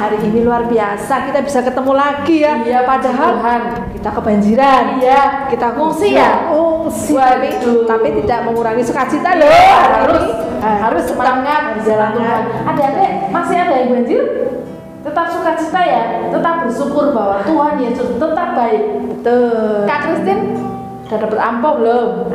hari ini luar biasa, kita bisa ketemu lagi ya. Iya, padahal Tuhan, kita kebanjiran. Iya, kita ngungsi ya. Ngungsi, tapi tidak mengurangi sukacita loh. Harus semangat di jalan Tuhan. Adik-adik masih ada yang banjir? Tetap sukacita ya, tetap bersyukur bahwa Tuhan Yesus tetap baik. Betul. Kak Kristin udah dapet amplop belum?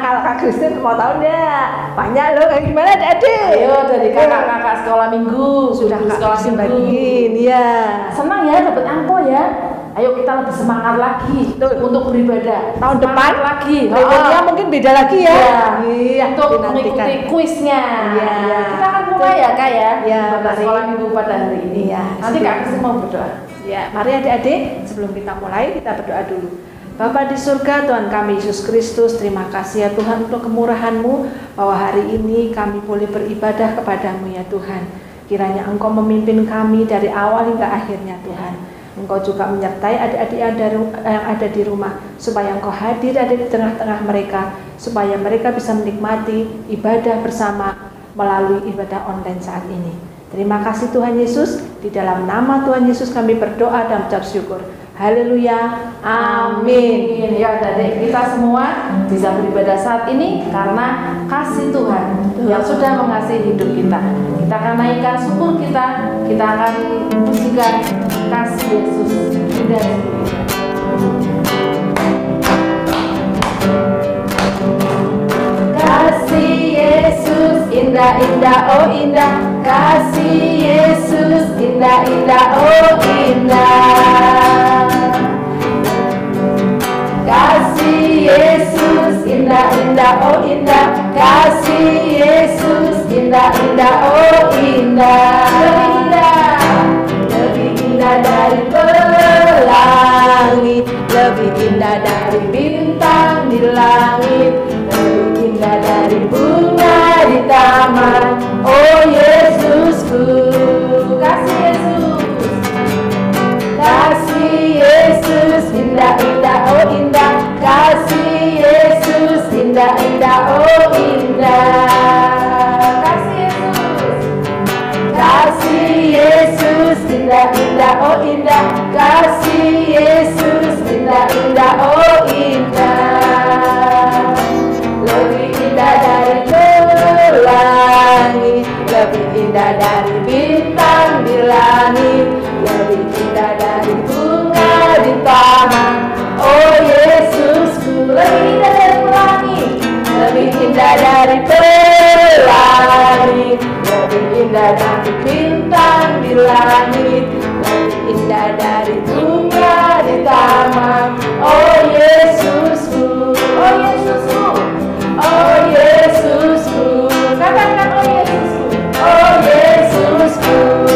Kalau Kak Kristin mau tahu enggak? Banyak loh, kayak gimana adik-adik? Ayo dari kakak-kakak sekolah minggu sudah sekolah minggu bagiin, ya. Senang ya dapet amplop ya. Ayo kita lebih semangat lagi untuk beribadah. Tahun depan lagi. Berikutnya mungkin beda lagi ya. Iya. Untuk mengikuti kuisnya. Iya. Kita akan mulai ya Kak ya. Iya. Pada sekolah minggu pada hari ini. Iya. Nanti Kak Kristin mau berdoa. Ya, mari adik-adik sebelum kita mulai kita berdoa dulu. Bapa di surga, Tuhan kami Yesus Kristus, terima kasih ya Tuhan untuk kemurahan-Mu bahwa hari ini kami boleh beribadah kepadamu ya Tuhan. Kiranya Engkau memimpin kami dari awal hingga akhirnya Tuhan. Engkau juga menyertai adik-adik yang ada di rumah, supaya Engkau hadir ada di tengah-tengah mereka, supaya mereka bisa menikmati ibadah bersama melalui ibadah online saat ini. Terima kasih Tuhan Yesus, di dalam nama Tuhan Yesus kami berdoa dan mengucap syukur. Haleluya, amin. Ya adik kita semua bisa beribadah saat ini karena kasih Tuhan yang sudah mengasihi hidup kita. Kita akan naikkan syukur kita akan pujikan kasih Yesus indah. Kasih Yesus indah-indah, oh indah. Kasih Yesus indah-indah, oh indah. Kasih Yesus indah-indah, oh indah. Kasih Yesus indah-indah, oh indah. Lebih indah dari pelangi, lebih indah dari bintang di langit, lebih indah dari bunga di taman. Oh Yesusku, kasih Yesus, kasih Yesus indah-indah, oh indah. Kasih Yesus indah-indah, oh indah. Kasih Yesus, kasih Yesus indah-indah, oh indah. Kasih Yesus indah-indah, oh indah. Lebih indah dari pelangi, lebih indah dari bintang di langit, lebih indah dari bunga di taman. Oh Yesusku, lebih indah dari pelangi, lebih indah dari pelangi, lebih indah dari bintang di langit, lebih indah dari bunga di taman. Oh Yesusku, oh Yesusku, oh Yesusku, katakan oh Yesusku, oh Yesusku.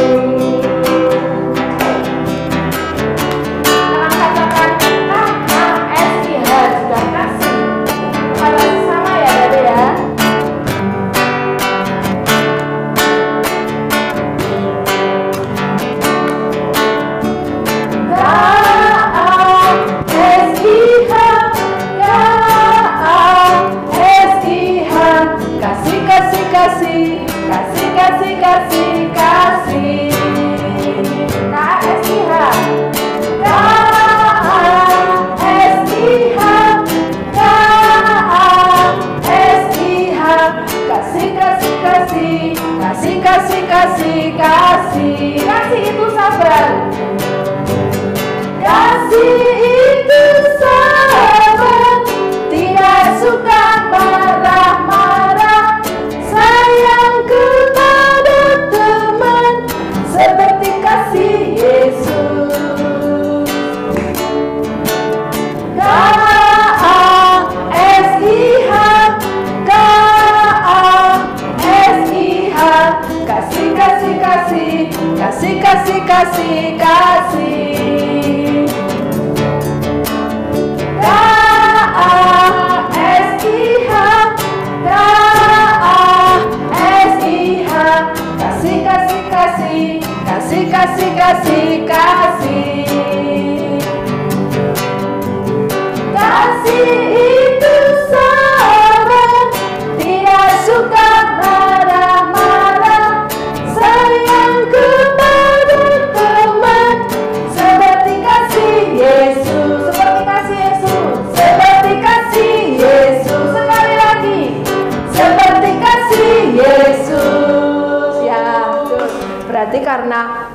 karena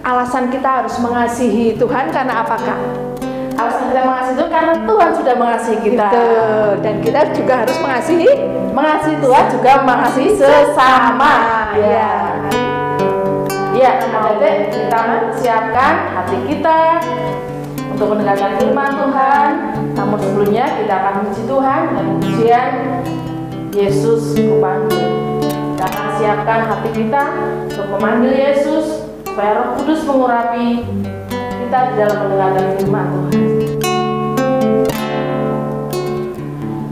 alasan kita harus mengasihi Tuhan karena apakah? Alasan kita mengasihi Tuhan karena Tuhan sudah mengasihi kita. Betul. Dan kita juga harus mengasihi Tuhan juga mengasihi sesama. Ya. Ya, adik-adik, kita siapkan hati kita untuk mendengarkan firman Tuhan. Namun sebelumnya kita akan memuji Tuhan dengan pujian Yesus Kupanggil. Kita akan siapkan hati kita untuk memanggil Yesus supaya Roh Kudus mengurapi kita di dalam mendengarkan firman Tuhan.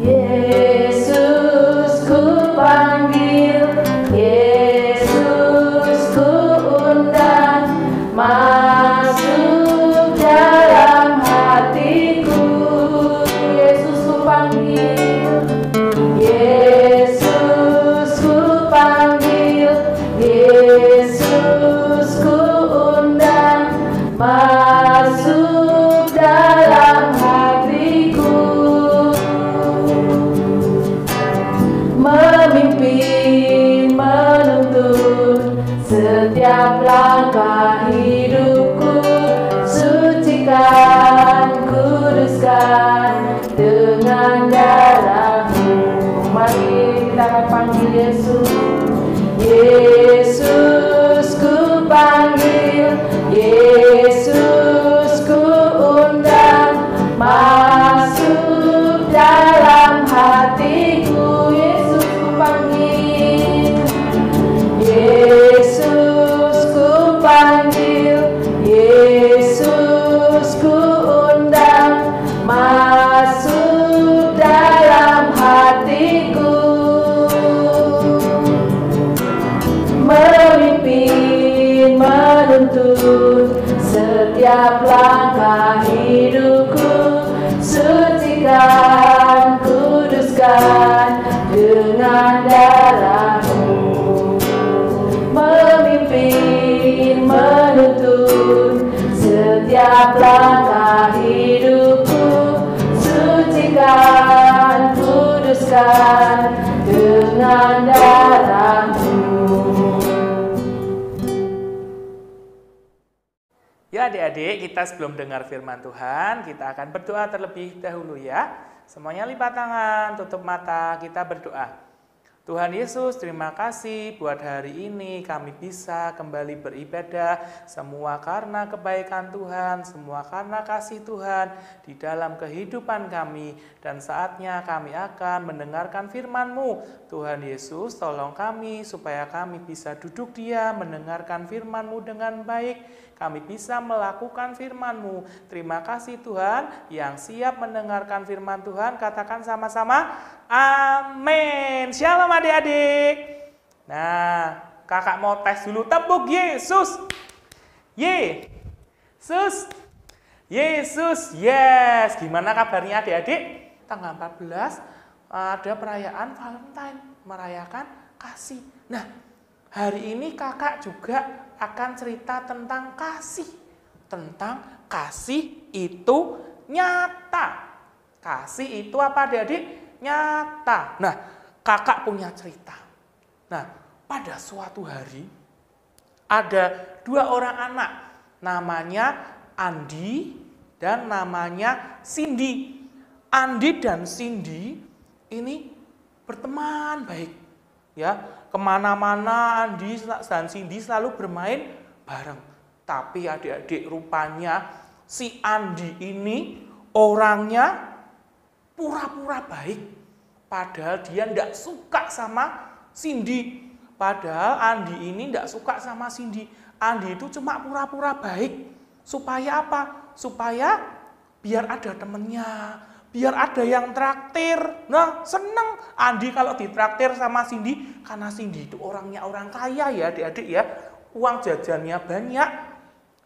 Yesus Kupanggil, Yesus Kuundang, masuk dalam hatiku. Yesus Kupanggil, Yesus Kupanggil, Yesus Kuundang, masuk dalam hatiku. Memimpin, menuntun setiap langkah hidupku, sucikan, kuduskan dengan darah-Mu. Mari kita akan panggil Yesus. Yesus Kupanggil, Yesus Kuundang, masuk dalam hatiku. Yesus Kupanggil, Yesus Kupanggil, Yesus Kuundang, masuk dalam hatiku. Memimpin, menuntun setiap langkah hidupku, sucikan, kuduskan dengan darah-Mu. Memimpin, menuntun setiap langkah hidupku, sucikan, kuduskan dengan darah-Mu. Ya adik-adik, kita sebelum dengar firman Tuhan, kita akan berdoa terlebih dahulu ya. Semuanya lipat tangan, tutup mata, kita berdoa. Tuhan Yesus, terima kasih buat hari ini kami bisa kembali beribadah, semua karena kebaikan Tuhan, semua karena kasih Tuhan di dalam kehidupan kami. Dan saatnya kami akan mendengarkan firman-Mu. Tuhan Yesus, tolong kami supaya kami bisa duduk diam mendengarkan firman-Mu dengan baik. Kami bisa melakukan firman-Mu. Terima kasih Tuhan, yang siap mendengarkan firman Tuhan, katakan sama-sama, amin. Shalom adik-adik. Nah, kakak mau tes dulu, tepuk Yesus. Yesus. Yesus, yes. Gimana kabarnya adik-adik? Tanggal 14 ada perayaan Valentine, merayakan kasih. Nah, hari ini kakak juga akan cerita tentang kasih. Tentang kasih itu nyata. Kasih itu apa adik-adik? Nyata. Nah, kakak punya cerita. Nah, pada suatu hari ada dua orang anak. Namanya Andi dan namanya Cindy. Andi dan Cindy ini berteman baik. Ya, kemana-mana Andi dan Cindy selalu bermain bareng. Tapi adik-adik, rupanya si Andi ini orangnya pura-pura baik. Padahal dia tidak suka sama Cindy. Padahal Andi ini tidak suka sama Cindy. Andi itu cuma pura-pura baik. Supaya apa? Supaya biar ada temennya. Biar ada yang traktir. Nah, seneng Andi kalau ditraktir sama Cindy, karena Cindy itu orangnya orang kaya ya adik-adik ya. Uang jajannya banyak.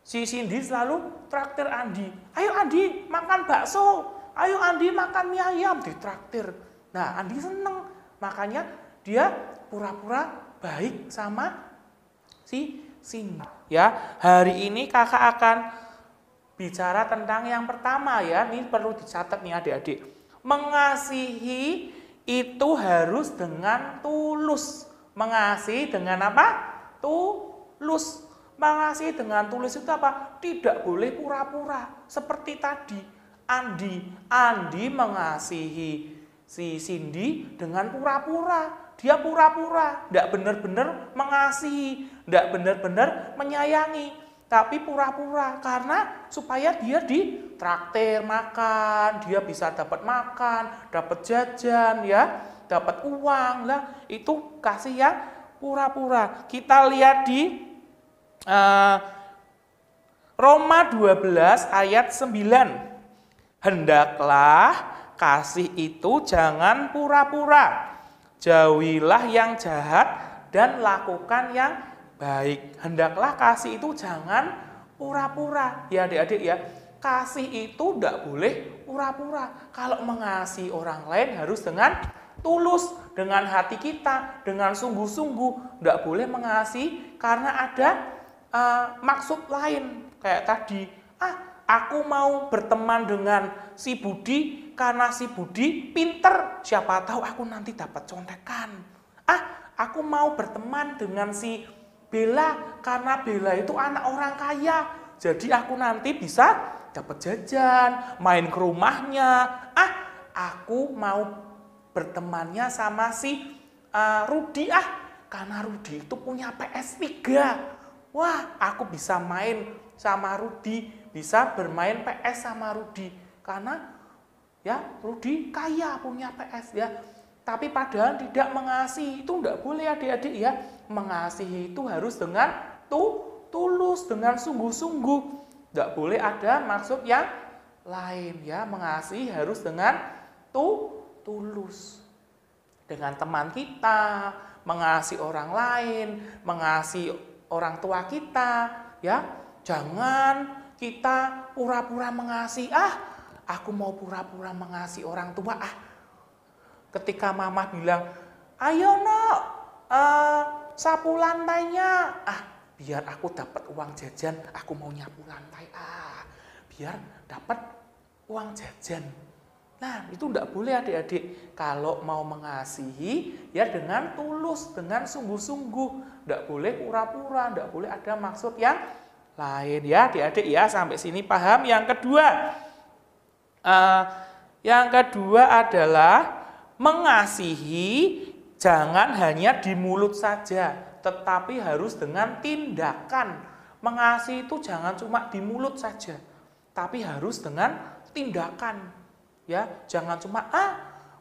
Si Cindy selalu traktir Andi. Ayo Andi makan bakso. Ayo Andi makan mie ayam, ditraktir. Nah, Andi seneng. Makanya dia pura-pura baik sama si Cindy. Ya, hari ini kakak akan bicara tentang yang pertama ya, ini perlu dicatat nih adik-adik. Mengasihi itu harus dengan tulus. Mengasihi dengan apa? Tulus. Mengasihi dengan tulus itu apa? Tidak boleh pura-pura. Seperti tadi, Andi mengasihi si Cindy dengan pura-pura. Dia pura-pura, tidak benar-benar mengasihi, tidak benar-benar menyayangi, tapi pura-pura karena supaya dia ditraktir makan, dia bisa dapat makan, dapat jajan, ya, dapat uang lah. Itu kasih yang pura-pura. Kita lihat di Roma 12 ayat 9. Hendaklah kasih itu jangan pura-pura. Jauhilah yang jahat dan lakukan yang baik. Hendaklah kasih itu jangan pura-pura. Ya adik-adik ya, kasih itu tidak boleh pura-pura. Kalau mengasihi orang lain harus dengan tulus, dengan hati kita, dengan sungguh-sungguh. Tidak boleh mengasihi karena ada maksud lain. Kayak tadi, aku mau berteman dengan si Budi karena si Budi pinter, siapa tahu aku nanti dapat contekan. Aku mau berteman dengan si Bella karena Bella itu anak orang kaya, jadi aku nanti bisa dapat jajan, main ke rumahnya. Aku mau bertemannya sama si Rudi karena Rudi itu punya PS3. Wah, aku bisa main sama Rudi, bisa bermain PS sama Rudi karena ya Rudi kaya punya PS ya. Tapi padahal tidak mengasihi, itu tidak boleh adik-adik ya. Mengasihi itu harus dengan tulus, dengan sungguh-sungguh. Tidak boleh ada maksud yang lain ya. Mengasihi harus dengan tulus. Dengan teman kita, mengasihi orang lain, mengasihi orang tua kita ya. Jangan kita pura-pura mengasihi, aku mau pura-pura mengasihi orang tua. Ketika mama bilang, ayo nak, sapu lantainya. Biar aku dapat uang jajan, aku mau nyapu lantai. Biar dapat uang jajan. Nah, itu tidak boleh adik-adik. Kalau mau mengasihi, ya dengan tulus, dengan sungguh-sungguh. Tidak boleh pura-pura, tidak boleh ada maksud yang lain ya adik-adik ya. Sampai sini paham. Yang kedua adalah mengasihi jangan hanya di mulut saja, tetapi harus dengan tindakan. Mengasihi itu jangan cuma di mulut saja, tapi harus dengan tindakan. Ya, jangan cuma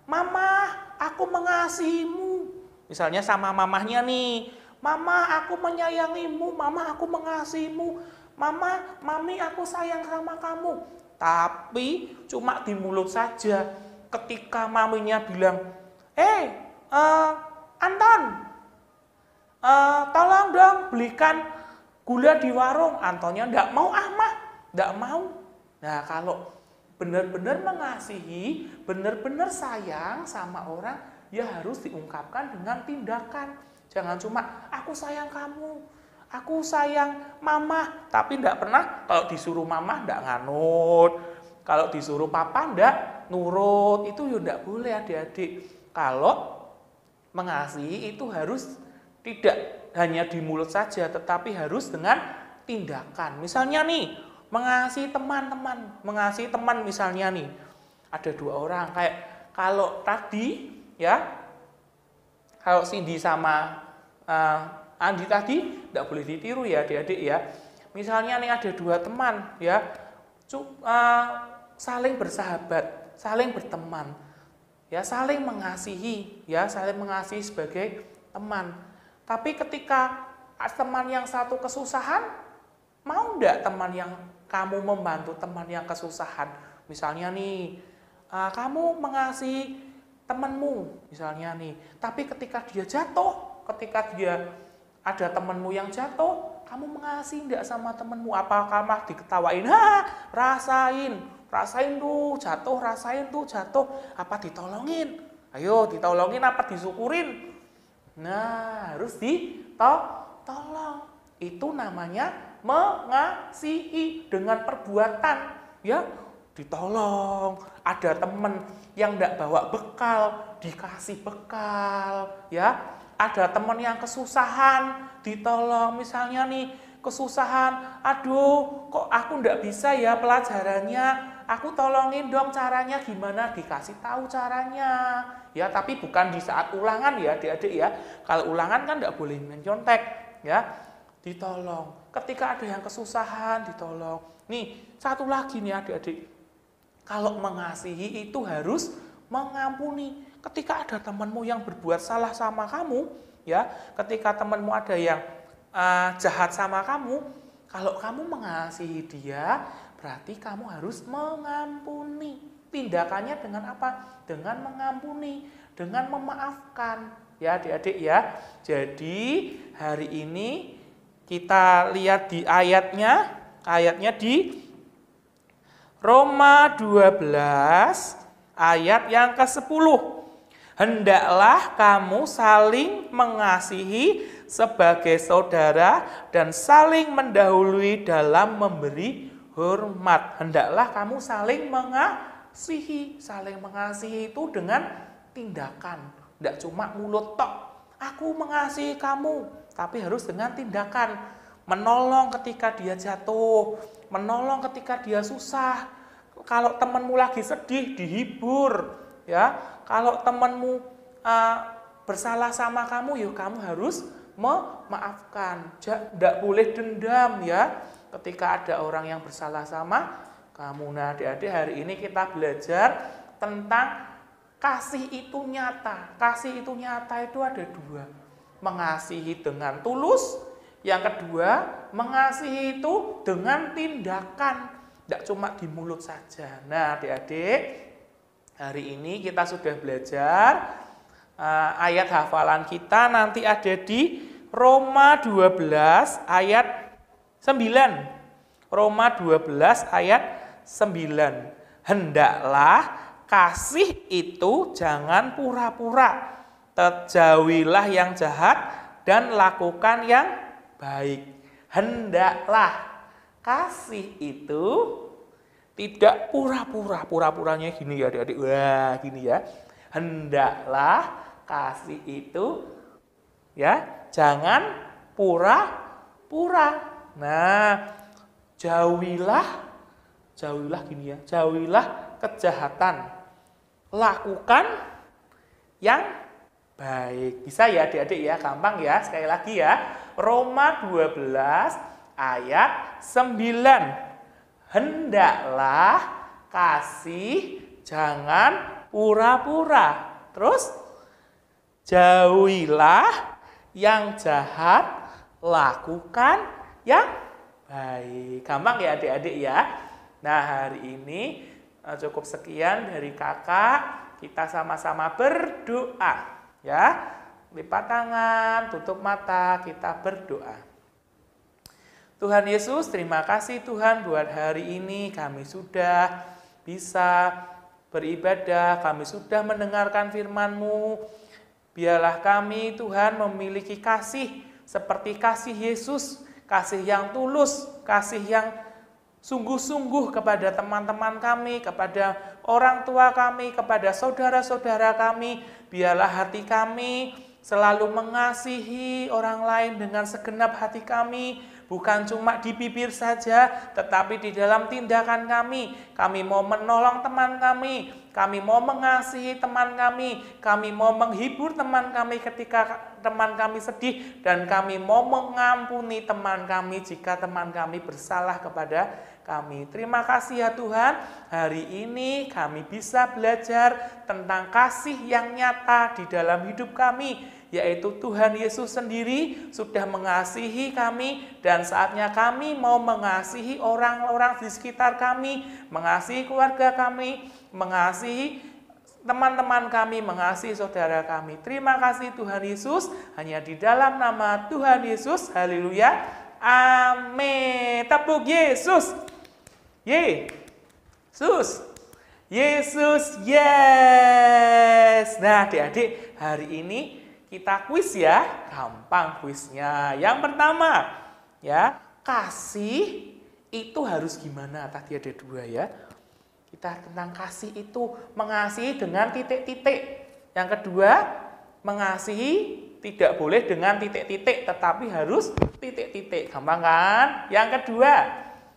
mama, aku mengasihimu. Misalnya sama mamahnya nih, mama, aku menyayangimu, mama, aku mengasihimu, mama, mami, aku sayang sama kamu. Tapi cuma di mulut saja. Ketika maminya bilang, Anton, tolong dong belikan gula di warung. Antonnya enggak mau, mah, enggak mau. Nah, kalau benar-benar mengasihi, benar-benar sayang sama orang, ya harus diungkapkan dengan tindakan. Jangan cuma, aku sayang kamu, aku sayang mama, tapi enggak pernah kalau disuruh mama enggak nganut, kalau disuruh papa enggak nurut. Itu ya enggak boleh adik-adik. Kalau mengasihi itu harus tidak hanya di mulut saja, tetapi harus dengan tindakan. Misalnya nih, mengasihi teman-teman, mengasihi teman misalnya nih, ada dua orang, kayak kalau tadi ya, kalau Cindy sama Andi tadi tidak boleh ditiru ya adik-adik ya. Misalnya nih ada dua teman ya, saling bersahabat, saling berteman, ya saling mengasihi, ya saling mengasihi sebagai teman. Tapi ketika teman yang satu kesusahan, mau enggak teman yang kamu membantu teman yang kesusahan? Misalnya nih, kamu mengasihi temanmu, misalnya nih, tapi ketika dia jatuh, ketika dia ada temanmu yang jatuh, kamu mengasihi enggak sama temanmu? Apakah malah diketawain? Rasain tuh jatuh, rasain tuh jatuh. Apa ditolongin? Ayo ditolongin apa disyukurin? Nah, harus ditolong. Itu namanya mengasihi dengan perbuatan. Ya, ditolong. Ada teman yang enggak bawa bekal, dikasih bekal. Ya, ada teman yang kesusahan, ditolong. Misalnya nih, kesusahan, aduh kok aku ndak bisa ya pelajarannya, aku tolongin dong caranya gimana, dikasih tahu caranya. Ya, tapi bukan di saat ulangan ya adik-adik ya. Kalau ulangan kan ndak boleh mencontek ya. Ditolong. Ketika ada yang kesusahan, ditolong. Nih, satu lagi nih adik-adik. Kalau mengasihi itu harus mengampuni. Ketika ada temanmu yang berbuat salah sama kamu, ya, ketika temanmu ada yang jahat sama kamu, kalau kamu mengasihi dia, berarti kamu harus mengampuni. Tindakannya dengan apa? Dengan mengampuni, dengan memaafkan. Ya adik-adik ya. Jadi hari ini kita lihat di ayatnya di Roma 12 ayat yang ke-10. Hendaklah kamu saling mengasihi sebagai saudara dan saling mendahului dalam memberi hormat. Hendaklah kamu saling mengasihi. Saling mengasihi itu dengan tindakan. Tidak cuma mulut tok. Aku mengasihi kamu. Tapi harus dengan tindakan. Menolong ketika dia jatuh. Menolong ketika dia susah. Kalau temanmu lagi sedih, dihibur. Ya, kalau temanmu bersalah sama kamu, ya kamu harus memaafkan. Tidak boleh dendam ya. Ketika ada orang yang bersalah sama kamu. Nah, adik-adik, hari ini kita belajar tentang kasih itu nyata. Kasih itu nyata itu ada dua. Mengasihi dengan tulus. Yang kedua, mengasihi itu dengan tindakan. Tidak cuma di mulut saja. Nah, adik-adik, hari ini kita sudah belajar ayat hafalan kita nanti ada di Roma 12 ayat 9. Roma 12 ayat 9. Hendaklah kasih itu jangan pura-pura. Jauhilah yang jahat dan lakukan yang baik. Hendaklah kasih itu tidak pura-pura. Pura-puranya gini ya adik-adik. Wah, gini ya. Hendaklah kasih itu ya jangan pura-pura. Nah, jauhilah gini ya. Jauhilah kejahatan. Lakukan yang baik. Bisa ya adik-adik ya, gampang ya. Sekali lagi ya. Roma 12 ayat 9. Hendaklah kasih jangan pura-pura. Terus jauhilah yang jahat, lakukan yang baik. Gampang ya adik-adik ya. Nah, hari ini cukup sekian dari kakak. Kita sama-sama berdoa ya. Lipat tangan, tutup mata, kita berdoa. Tuhan Yesus, terima kasih Tuhan buat hari ini kami sudah bisa beribadah, kami sudah mendengarkan firman-Mu. Biarlah kami Tuhan memiliki kasih seperti kasih Yesus, kasih yang tulus, kasih yang sungguh-sungguh kepada teman-teman kami, kepada orang tua kami, kepada saudara-saudara kami. Biarlah hati kami selalu mengasihi orang lain dengan segenap hati kami, bukan cuma di bibir saja, tetapi di dalam tindakan kami. Kami mau menolong teman kami mau mengasihi teman kami mau menghibur teman kami ketika teman kami sedih, dan kami mau mengampuni teman kami jika teman kami bersalah kepada kami. Terima kasih ya Tuhan, hari ini kami bisa belajar tentang kasih yang nyata di dalam hidup kami, yaitu Tuhan Yesus sendiri sudah mengasihi kami, dan saatnya kami mau mengasihi orang-orang di sekitar kami, mengasihi keluarga kami, mengasihi teman-teman kami, mengasihi saudara kami. Terima kasih Tuhan Yesus, hanya di dalam nama Tuhan Yesus, haleluya, amin. Tepuk Yesus. Yesus, Yesus, yes. Nah adik-adik, hari ini kita kuis ya, gampang kuisnya. Yang pertama, ya, kasih itu harus gimana? Tadi ada dua ya. Kita tentang kasih itu mengasihi dengan titik-titik. Yang kedua, mengasihi tidak boleh dengan titik-titik, tetapi harus titik-titik. Gampang kan? Yang kedua,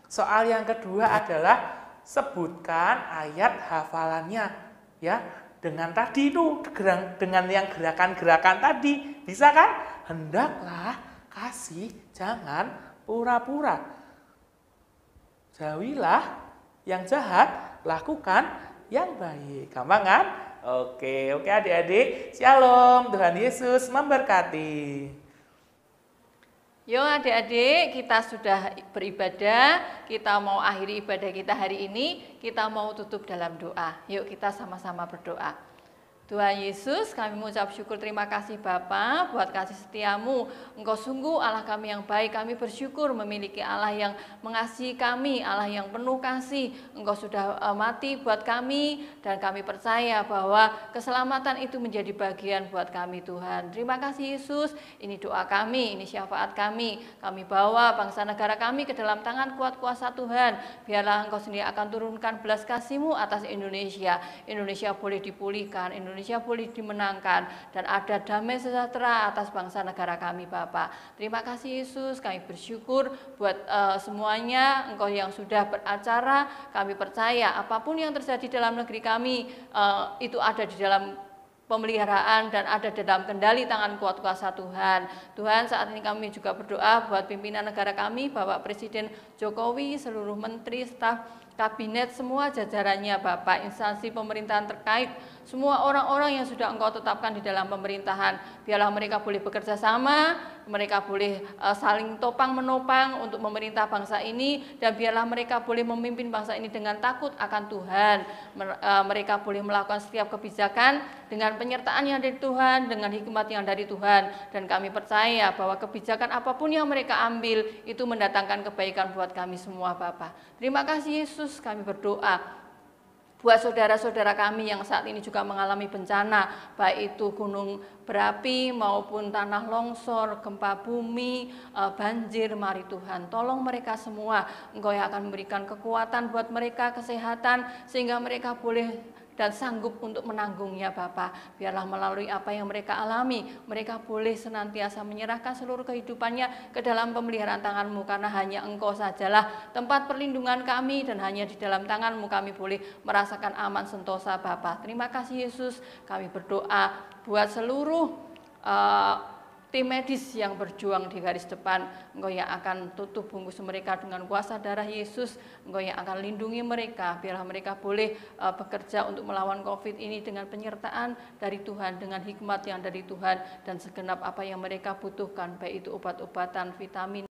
soal yang kedua adalah sebutkan ayat hafalannya. Ya, dengan tadi itu, dengan yang gerakan-gerakan tadi. Bisa kan? Hendaklah kasih, jangan pura-pura. Jauhilah yang jahat, lakukan yang baik. Gampang kan? Oke adik-adik. Shalom, Tuhan Yesus memberkati. Yuk adik-adik, kita sudah beribadah, kita mau akhiri ibadah kita hari ini, kita mau tutup dalam doa. Yuk kita sama-sama berdoa. Tuhan Yesus, kami mengucap syukur terima kasih Bapa buat kasih setiamu. Engkau sungguh Allah kami yang baik, kami bersyukur memiliki Allah yang mengasihi kami, Allah yang penuh kasih. Engkau sudah mati buat kami dan kami percaya bahwa keselamatan itu menjadi bagian buat kami Tuhan. Terima kasih Yesus, ini doa kami, ini syafaat kami. Kami bawa bangsa negara kami ke dalam tangan kuat kuasa Tuhan. Biarlah Engkau sendiri akan turunkan belas kasih-Mu atas Indonesia. Indonesia boleh dipulihkan, Indonesia boleh dimenangkan dan ada damai sejahtera atas bangsa negara kami Bapak. Terima kasih Yesus, kami bersyukur buat semuanya Engkau yang sudah beracara. Kami percaya apapun yang terjadi dalam negeri kami itu ada di dalam pemeliharaan dan ada dalam kendali tangan kuat kuasa Tuhan. Tuhan, saat ini kami juga berdoa buat pimpinan negara kami, Bapak Presiden Jokowi, seluruh menteri, staf, kabinet, semua jajarannya Bapak, instansi pemerintahan terkait, semua orang-orang yang sudah Engkau tetapkan di dalam pemerintahan. Biarlah mereka boleh bekerja sama, mereka boleh saling topang menopang untuk memerintah bangsa ini, dan biarlah mereka boleh memimpin bangsa ini dengan takut akan Tuhan. Mereka boleh melakukan setiap kebijakan dengan penyertaan yang dari Tuhan, dengan hikmat yang dari Tuhan, dan kami percaya bahwa kebijakan apapun yang mereka ambil itu mendatangkan kebaikan buat kami semua Bapak. Terima kasih Yesus, kami berdoa buat saudara-saudara kami yang saat ini juga mengalami bencana, baik itu gunung berapi maupun tanah longsor, gempa bumi, banjir. Mari Tuhan, tolong mereka semua. Engkau yang akan memberikan kekuatan buat mereka, kesehatan, sehingga mereka boleh dan sanggup untuk menanggungnya Bapak. Biarlah melalui apa yang mereka alami, mereka boleh senantiasa menyerahkan seluruh kehidupannya ke dalam pemeliharaan tangan-Mu, karena hanya Engkau sajalah tempat perlindungan kami, dan hanya di dalam tangan-Mu kami boleh merasakan aman sentosa Bapak. Terima kasih Yesus, kami berdoa buat seluruh tim medis yang berjuang di garis depan. Engkau yang akan tutup bungkus mereka dengan kuasa darah Yesus. Engkau yang akan lindungi mereka. Biarlah mereka boleh bekerja untuk melawan COVID ini dengan penyertaan dari Tuhan, dengan hikmat yang dari Tuhan, dan segenap apa yang mereka butuhkan, baik itu obat-obatan, vitamin,